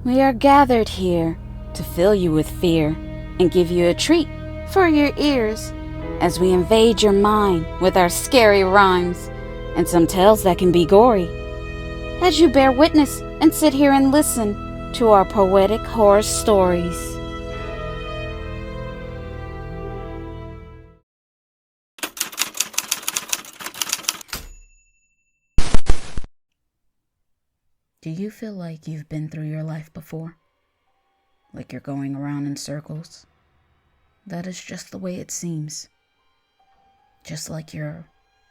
We are gathered here to fill you with fear and give you a treat for your ears as we invade your mind with our scary rhymes and some tales that can be gory. As you bear witness and sit here and listen to our poetic horror stories. Do you feel like you've been through your life before? Like you're going around in circles? That is just the way it seems. Just like you're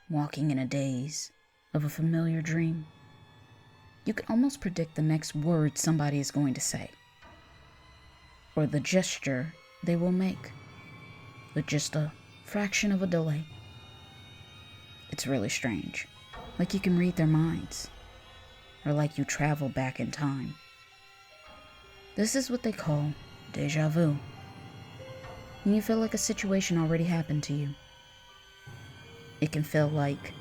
walking in a daze of a familiar dream. You can almost predict the next word somebody is going to say, or the gesture they will make, with just a fraction of a delay. It's really strange, like you can read their minds, or like you travel back in time. This is what they call deja vu. When you feel like a situation already happened to you. It can feel like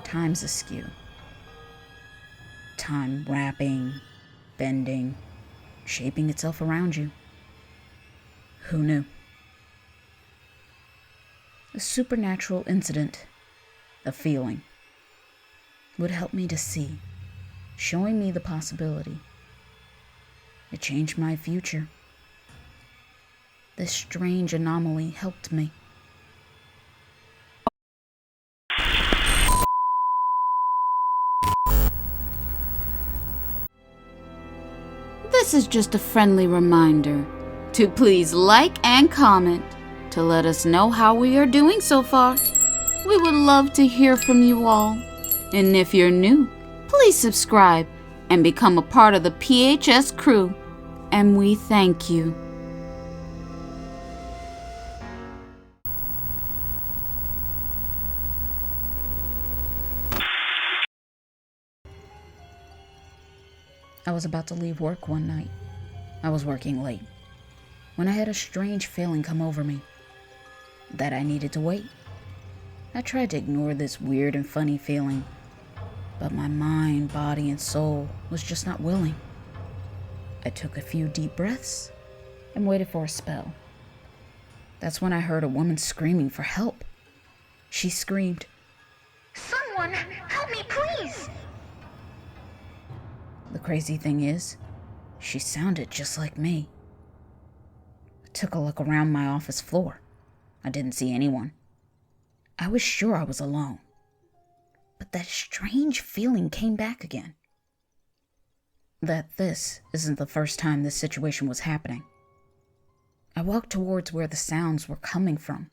time's askew. Time wrapping, bending, shaping itself around you. Who knew? A supernatural incident, a feeling, would help me to see, showing me the possibility. It changed my future. This strange anomaly helped me. This is just a friendly reminder to please like and comment to let us know how we are doing so far. We would love to hear from you all. And if you're new, please subscribe and become a part of the PHS crew. And we thank you. I was about to leave work one night. I was working late when I had a strange feeling come over me that I needed to wait. I tried to ignore this weird and funny feeling, but my mind, body, and soul was just not willing. I took a few deep breaths and waited for a spell. That's when I heard a woman screaming for help. She screamed, "Someone help me, please!" The crazy thing is, she sounded just like me. I took a look around my office floor. I didn't see anyone. I was sure I was alone. But that strange feeling came back again. That this isn't the first time this situation was happening. I walked towards where the sounds were coming from.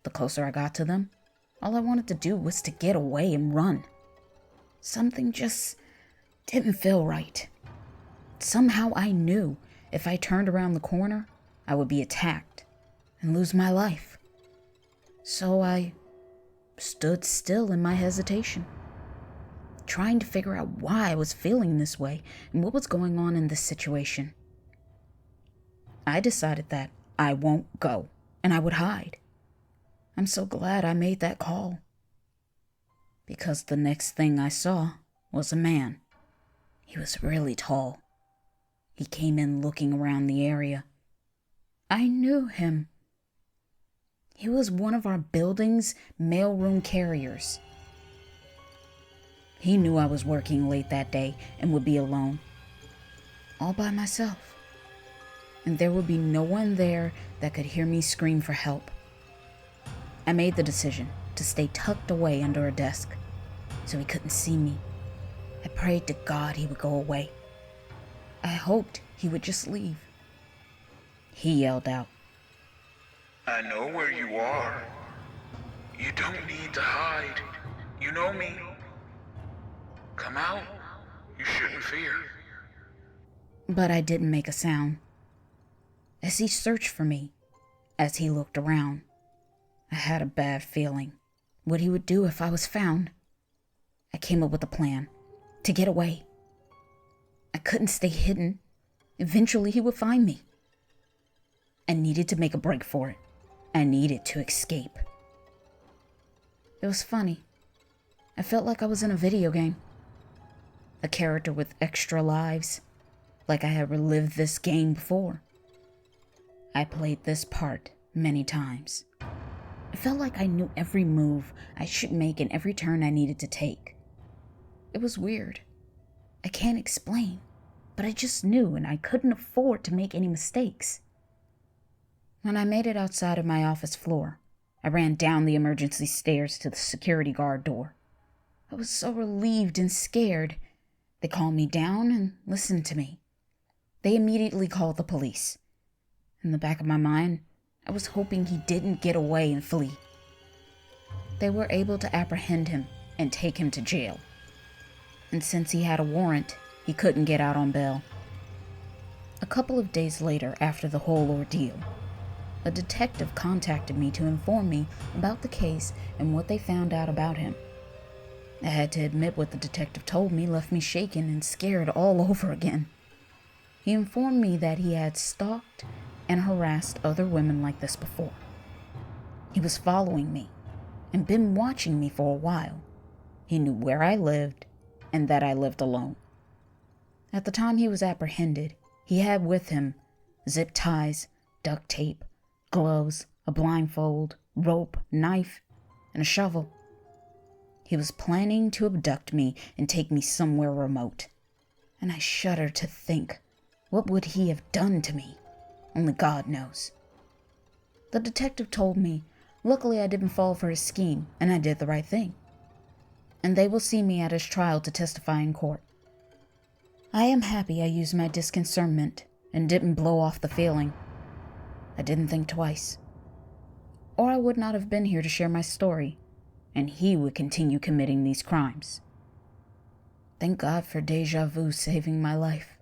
The closer I got to them, all I wanted to do was to get away and run. Something just didn't feel right. Somehow I knew if I turned around the corner, I would be attacked and lose my life. So I stood still in my hesitation, trying to figure out why I was feeling this way and what was going on in this situation. I decided that I won't go and I would hide. I'm so glad I made that call, because the next thing I saw was a man. He was really tall. He came in looking around the area. I knew him. He was one of our building's mailroom carriers. He knew I was working late that day and would be alone, all by myself. And there would be no one there that could hear me scream for help. I made the decision to stay tucked away under a desk so he couldn't see me. I prayed to God he would go away. I hoped he would just leave. He yelled out, "I know where you are. You don't need to hide. You know me. Come out. You shouldn't fear." But I didn't make a sound. As he searched for me, as he looked around, I had a bad feeling what he would do if I was found. I came up with a plan to get away. I couldn't stay hidden. Eventually he would find me. I needed to make a break for it. I needed to escape. It was funny. I felt like I was in a video game. A character with extra lives. like I had relived this game before. I played this part many times. It felt like I knew every move I should make and every turn I needed to take. It was weird. I can't explain, but I just knew, and I couldn't afford to make any mistakes. When I made it outside of my office floor, I ran down the emergency stairs to the security guard door. I was so relieved and scared. They calmed me down and listened to me. They immediately called the police. In the back of my mind, I was hoping he didn't get away and flee. They were able to apprehend him and take him to jail. And since he had a warrant, he couldn't get out on bail. A couple of days later, after the whole ordeal, a detective contacted me to inform me about the case and what they found out about him. I had to admit what the detective told me left me shaken and scared all over again. He informed me that he had stalked and harassed other women like this before. He was following me and been watching me for a while. He knew where I lived and that I lived alone. At the time he was apprehended, he had with him zip ties, duct tape, gloves, a blindfold, rope, knife, and a shovel. He was planning to abduct me and take me somewhere remote. And I shudder to think, what would he have done to me? Only God knows. The detective told me, luckily I didn't fall for his scheme and I did the right thing. And they will see me at his trial to testify in court. I am happy I used my discernment and didn't blow off the feeling. I didn't think twice. Or I would not have been here to share my story, and he would continue committing these crimes. Thank God for Deja Vu saving my life.